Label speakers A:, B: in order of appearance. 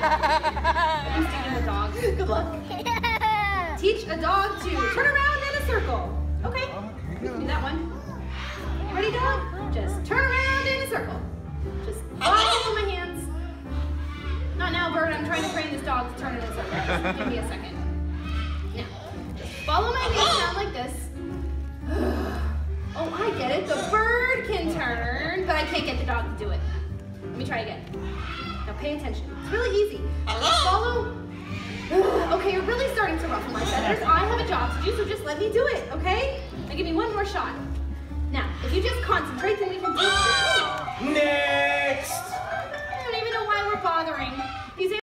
A: I'm teaching the dog.
B: Good luck.
A: Teach a dog to turn around in a circle. Okay, we can do that one. You ready, dog? Just turn around in a circle. Just follow my hands. Not now, Bird. I'm trying to train this dog to turn in a circle. Just give me a second. Now, just follow my hands down like this. Oh, I get it. The bird can turn, but I can't get the dog to do it. Let me try again. Now pay attention. It's really easy. Follow. Okay, you're really starting to ruffle my feathers. I have a job to do, so just let me do it, okay? Now give me one more shot. Now, if you just concentrate, then we can do it.
B: Next!
A: I don't even know why we're bothering.